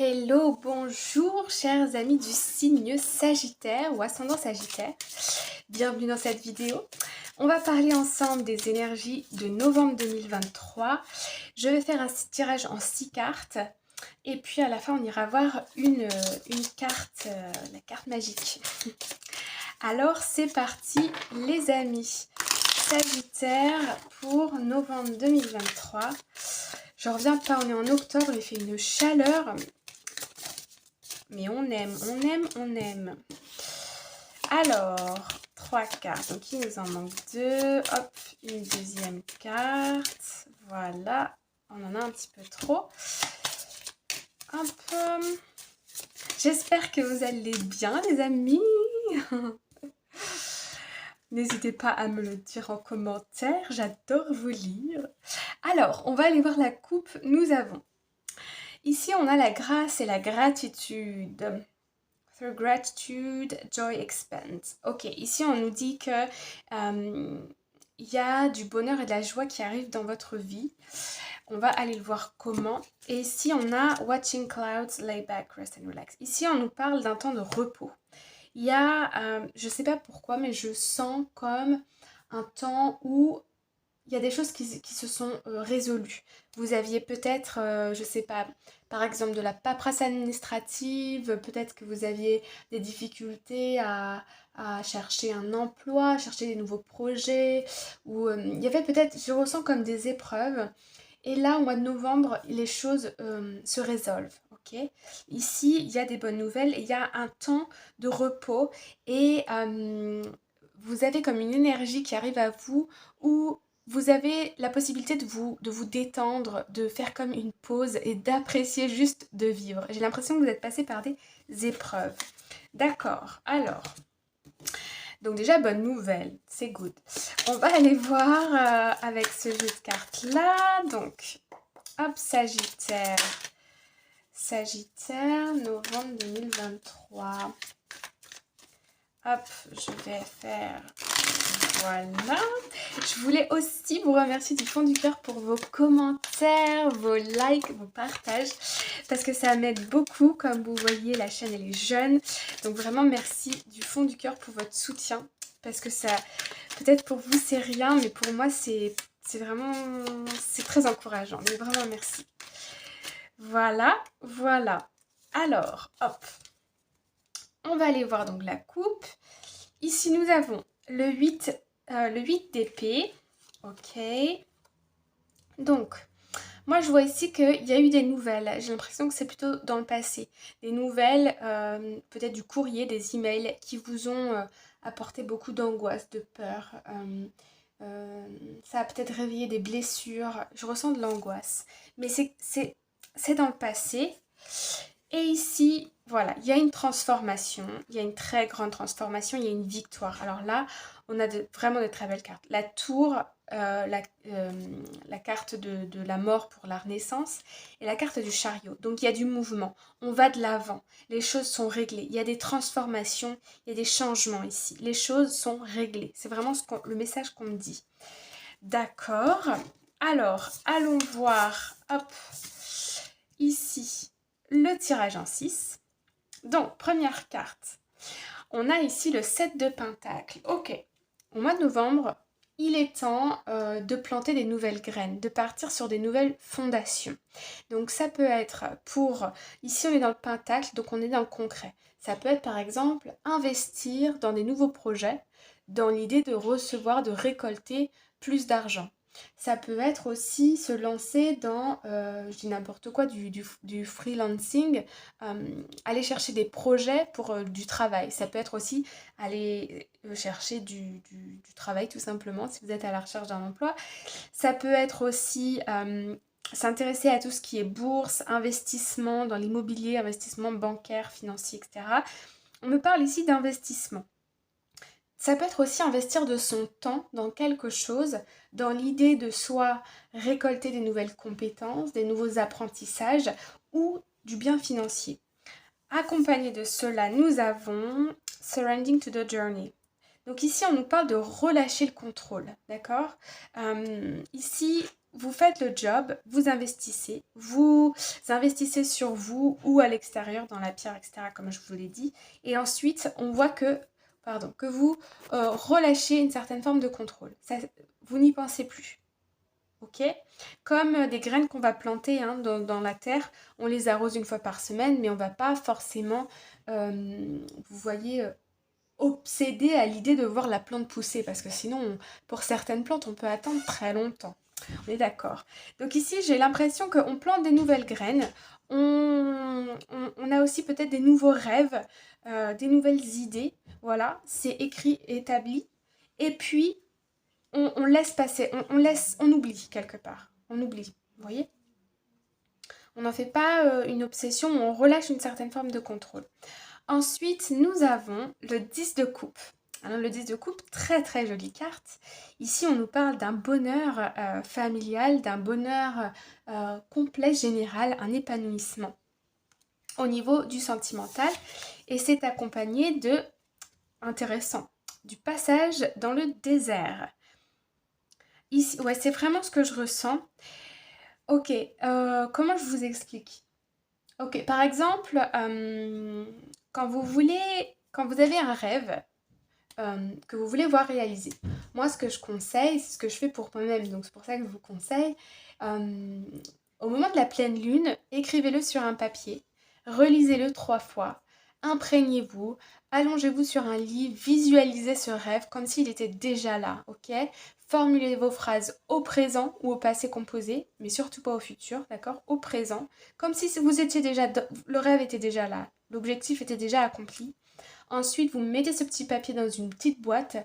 Hello, bonjour chers amis du signe Sagittaire ou ascendant Sagittaire. Bienvenue dans cette vidéo. On va parler ensemble des énergies de novembre 2023. Je vais faire un tirage en 6 cartes. Et puis à la fin, on ira voir une carte, la carte magique. Alors c'est parti les amis. Sagittaire pour novembre 2023. Je reviens pas, on est en octobre, il fait une chaleur. Mais on aime, on aime, on aime. Alors, 3 cartes. Donc, il nous en manque 2. Hop, une deuxième carte. Voilà. On en a un petit peu trop. Hop. J'espère que vous allez bien, les amis. N'hésitez pas à me le dire en commentaire. J'adore vous lire. Alors, on va aller voir la coupe. Nous avons... Ici, on a la grâce et la gratitude. Through gratitude, joy expands. Ok, ici on nous dit que y a du bonheur et de la joie qui arrivent dans votre vie. On va aller le voir comment. Et ici on a watching clouds, lay back, rest and relax. Ici on nous parle d'un temps de repos. Il y a, je sais pas pourquoi, mais je sens comme un temps où il y a des choses qui se sont résolues. Vous aviez peut-être, je sais pas, par exemple de la paperasse administrative, peut-être que vous aviez des difficultés à chercher un emploi, à chercher des nouveaux projets, ou il y avait peut-être, je ressens comme des épreuves. Et là, au mois de novembre, les choses se résolvent. Ok. Ici, il y a des bonnes nouvelles, et il y a un temps de repos et vous avez comme une énergie qui arrive à vous où vous avez la possibilité de vous détendre, de faire comme une pause et d'apprécier juste de vivre. J'ai l'impression que vous êtes passé par des épreuves. D'accord, alors. Donc déjà, bonne nouvelle, c'est good. On va aller voir avec ce jeu de cartes-là. Donc, hop, Sagittaire. Sagittaire, novembre 2023. Hop, je vais faire... Voilà. Je voulais aussi vous remercier du fond du cœur pour vos commentaires, vos likes, vos partages, parce que ça m'aide beaucoup. Comme vous voyez, la chaîne elle est jeune, donc vraiment merci du fond du cœur pour votre soutien, parce que ça, peut-être pour vous c'est rien, mais pour moi c'est vraiment, c'est très encourageant. Donc vraiment merci. Voilà, voilà. Alors, hop, on va aller voir donc la coupe. Ici nous avons le 8 d'épée. Ok. Donc, moi je vois ici qu'il y a eu des nouvelles. J'ai l'impression que c'est plutôt dans le passé. Des nouvelles, peut-être du courrier, des emails qui vous ont apporté beaucoup d'angoisse, de peur. Ça a peut-être réveillé des blessures. Je ressens de l'angoisse. Mais c'est dans le passé. Et ici, voilà, il y a une transformation, il y a une très grande transformation, il y a une victoire. Alors là, on a vraiment de très belles cartes. La tour, la carte de la mort pour la renaissance et la carte du chariot. Donc il y a du mouvement, on va de l'avant, les choses sont réglées, il y a des transformations, il y a des changements ici. Les choses sont réglées, c'est vraiment le message qu'on me dit. D'accord, alors allons voir, hop, ici le tirage en 6. Donc, première carte. On a ici le 7 de Pentacle. Ok. Au mois de novembre, il est temps de planter des nouvelles graines, de partir sur des nouvelles fondations. Donc, ça peut être pour... Ici, on est dans le Pentacle, donc on est dans le concret. Ça peut être, par exemple, investir dans des nouveaux projets, dans l'idée de recevoir, de récolter plus d'argent. Ça peut être aussi se lancer dans, je dis n'importe quoi, du freelancing, aller chercher des projets pour du travail. Ça peut être aussi aller chercher du travail tout simplement si vous êtes à la recherche d'un emploi. Ça peut être aussi s'intéresser à tout ce qui est bourse, investissement dans l'immobilier, investissement bancaire, financier, etc. On me parle ici d'investissement. Ça peut être aussi investir de son temps dans quelque chose, dans l'idée de soit récolter des nouvelles compétences, des nouveaux apprentissages ou du bien financier. Accompagné de cela, nous avons Surrendering to the Journey. Donc ici, on nous parle de relâcher le contrôle, d'accord ? Ici, vous faites le job, vous investissez sur vous ou à l'extérieur, dans la pierre, etc., comme je vous l'ai dit. Et ensuite, on voit que vous relâchez une certaine forme de contrôle. Ça, vous n'y pensez plus. Ok, comme des graines qu'on va planter dans la terre, on les arrose une fois par semaine, mais on ne va pas forcément, vous voyez, obséder à l'idée de voir la plante pousser, parce que sinon, pour certaines plantes, on peut attendre très longtemps. On est d'accord. Donc ici, j'ai l'impression qu'on plante des nouvelles graines, on a aussi peut-être des nouveaux rêves, des nouvelles idées, voilà, c'est écrit, établi, et puis on laisse passer, on oublie quelque part. On oublie, vous voyez? On n'en fait pas une obsession, on relâche une certaine forme de contrôle. Ensuite, nous avons le 10 de coupe. Alors, le 10 de coupe, très très jolie carte. Ici, on nous parle d'un bonheur familial, d'un bonheur complet, général, un épanouissement au niveau du sentimental. Et c'est accompagné de, intéressant, du passage dans le désert. Ici, ouais, c'est vraiment ce que je ressens. Ok, comment je vous explique? Ok, par exemple, quand vous avez un rêve que vous voulez voir réalisé, moi ce que je conseille, c'est ce que je fais pour moi-même, donc c'est pour ça que je vous conseille, euh, au moment de la pleine lune, écrivez-le sur un papier, relisez-le 3 fois, imprégnez-vous, allongez-vous sur un lit, visualisez ce rêve comme s'il était déjà là, ok? Formulez vos phrases au présent ou au passé composé, mais surtout pas au futur, d'accord? Au présent, comme si vous étiez déjà, le rêve était déjà là, l'objectif était déjà accompli. Ensuite, vous mettez ce petit papier dans une petite boîte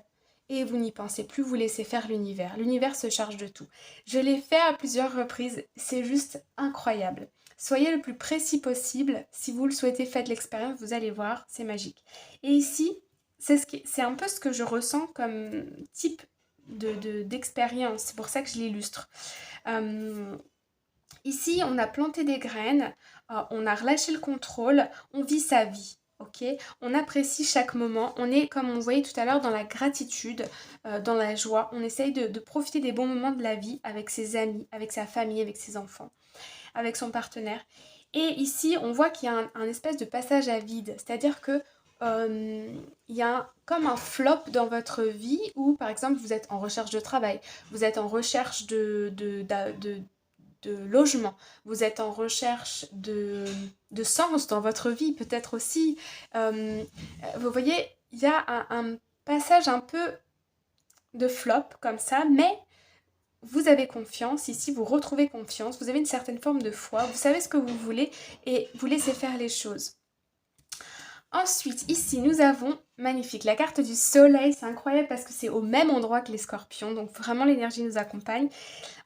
et vous n'y pensez plus, vous laissez faire l'univers. L'univers se charge de tout. Je l'ai fait à plusieurs reprises, c'est juste incroyable. Soyez le plus précis possible. Si vous le souhaitez, faites l'expérience, vous allez voir, c'est magique. Et ici, c'est un peu ce que je ressens comme type d'expérience. C'est pour ça que je l'illustre. Euh, Ici, on a planté des graines, on a relâché le contrôle, on vit sa vie. Ok, on apprécie chaque moment, on est comme on voyait tout à l'heure dans la gratitude, dans la joie, on essaye de profiter des bons moments de la vie avec ses amis, avec sa famille, avec ses enfants, avec son partenaire. Et ici, on voit qu'il y a un espèce de passage à vide, c'est-à-dire que il y a comme un flop dans votre vie où, par exemple, vous êtes en recherche de travail, vous êtes en recherche de logement, vous êtes en recherche de sens dans votre vie, peut-être aussi. Vous voyez, il y a un passage un peu de flop comme ça, mais vous avez confiance, ici vous retrouvez confiance, vous avez une certaine forme de foi, vous savez ce que vous voulez et vous laissez faire les choses. Ensuite, ici, nous avons, magnifique, la carte du soleil. C'est incroyable parce que c'est au même endroit que les scorpions. Donc, vraiment, l'énergie nous accompagne.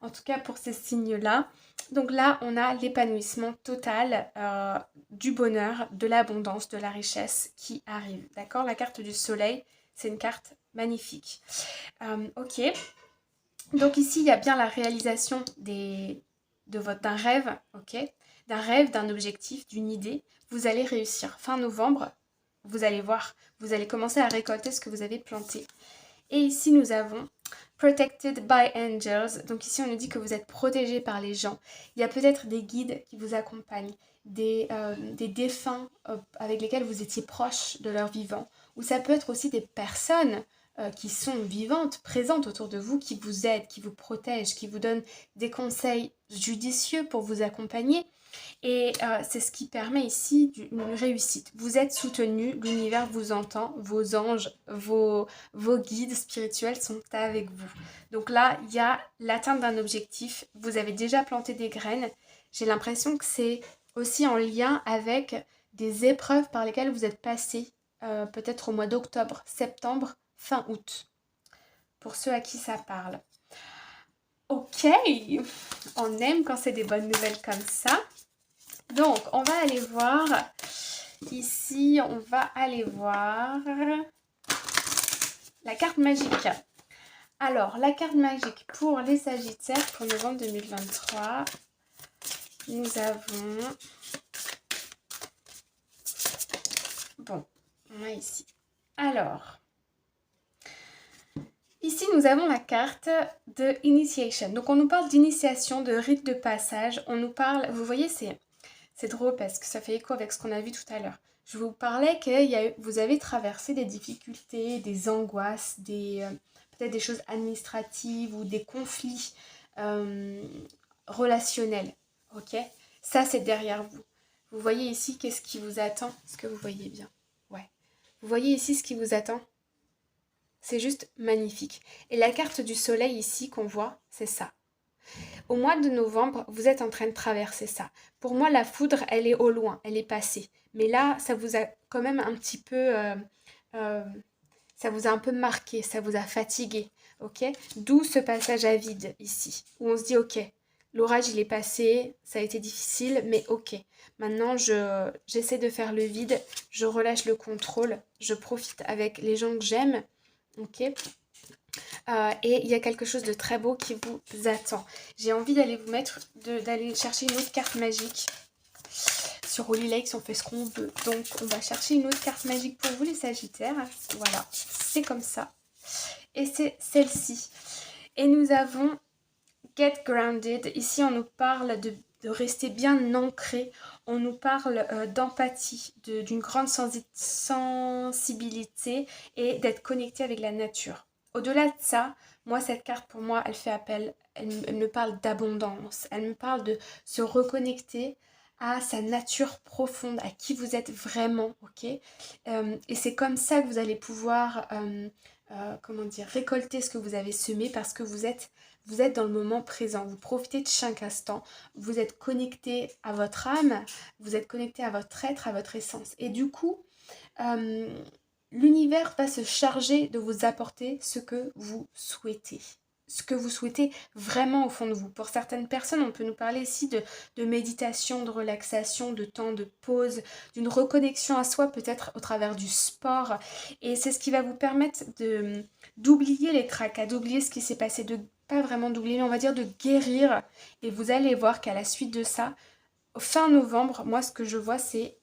En tout cas, pour ces signes-là. Donc là, on a l'épanouissement total du bonheur, de l'abondance, de la richesse qui arrive. D'accord? La carte du soleil, c'est une carte magnifique. Ok. Donc ici, il y a bien la réalisation d'un rêve, ok? D'un rêve, d'un objectif, d'une idée. Vous allez réussir. Fin novembre, vous allez voir, vous allez commencer à récolter ce que vous avez planté. Et ici, nous avons Protected by Angels. Donc ici, on nous dit que vous êtes protégé par les gens. Il y a peut-être des guides qui vous accompagnent, des défunts avec lesquels vous étiez proche de leur vivant. Ou ça peut être aussi des personnes qui sont vivantes, présentes autour de vous, qui vous aident, qui vous protègent, qui vous donnent des conseils judicieux pour vous accompagner. Et c'est ce qui permet ici une réussite. Vous êtes soutenu, l'univers vous entend, vos anges, vos guides spirituels sont avec vous. Donc là, il y a l'atteinte d'un objectif. Vous avez déjà planté des graines. J'ai l'impression que c'est aussi en lien avec des épreuves par lesquelles vous êtes passé, peut-être au mois d'octobre, septembre, fin août. Pour ceux à qui ça parle. Ok, on aime quand c'est des bonnes nouvelles comme ça. Donc, on va aller voir, ici, on va aller voir la carte magique. Alors, la carte magique pour les Sagittaires pour novembre 2023, nous avons... Bon, on a ici. Alors, ici, Ici, nous avons la carte de Initiation. Donc, on nous parle d'initiation, de rite de passage. On nous parle, vous voyez, c'est drôle parce que ça fait écho avec ce qu'on a vu tout à l'heure. Je vous parlais que vous avez traversé des difficultés, des angoisses, peut-être des choses administratives ou des conflits relationnels. Ok? Ça, c'est derrière vous. Vous voyez ici qu'est-ce qui vous attend? Est-ce que vous voyez bien? Ouais. Vous voyez ici ce qui vous attend? C'est juste magnifique. Et la carte du soleil ici qu'on voit, c'est ça. Au mois de novembre, vous êtes en train de traverser ça. Pour moi, la foudre, elle est au loin, elle est passée. Mais là, ça vous a quand même un petit peu... ça vous a un peu marqué, ça vous a fatigué, ok? D'où ce passage à vide ici, où on se dit, ok, l'orage, il est passé, ça a été difficile, mais ok. Maintenant, j'essaie de faire le vide, je relâche le contrôle, je profite avec les gens que j'aime, ok? Et il y a quelque chose de très beau qui vous attend. J'ai envie d'aller d'aller chercher une autre carte magique. Sur Holy Lakes, on fait ce qu'on veut. Donc, on va chercher une autre carte magique pour vous, les Sagittaires. Voilà, c'est comme ça. Et c'est celle-ci. Et nous avons Get Grounded. Ici, on nous parle de rester bien ancré. On nous parle d'empathie, d'une grande sensibilité et d'être connecté avec la nature. Au-delà de ça, moi, cette carte, pour moi, elle fait appel, elle me parle d'abondance. Elle me parle de se reconnecter à sa nature profonde, à qui vous êtes vraiment, ok? Et c'est comme ça que vous allez pouvoir, comment dire, récolter ce que vous avez semé parce que vous êtes dans le moment présent, vous profitez de chaque instant, vous êtes connecté à votre âme, vous êtes connecté à votre être, à votre essence. Et du coup, l'univers va se charger de vous apporter ce que vous souhaitez. Ce que vous souhaitez vraiment au fond de vous. Pour certaines personnes, on peut nous parler ici de méditation, de relaxation, de temps de pause, d'une reconnexion à soi peut-être au travers du sport. Et c'est ce qui va vous permettre d'oublier les tracas, d'oublier ce qui s'est passé, pas vraiment d'oublier, mais on va dire de guérir. Et vous allez voir qu'à la suite de ça, fin novembre, moi ce que je vois c'est,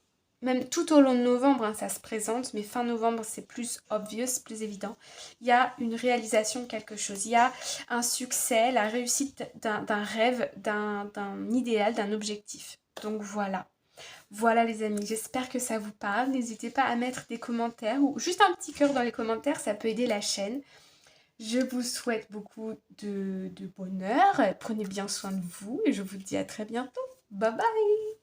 même tout au long de novembre hein, ça se présente, mais fin novembre c'est plus obvious, plus évident, il y a une réalisation de quelque chose, il y a un succès, la réussite d'un rêve, d'un idéal, d'un objectif. Donc voilà. Voilà les amis, j'espère que ça vous parle. N'hésitez pas à mettre des commentaires ou juste un petit cœur dans les commentaires, ça peut aider la chaîne. Je vous souhaite beaucoup de bonheur, prenez bien soin de vous et je vous dis à très bientôt. Bye bye!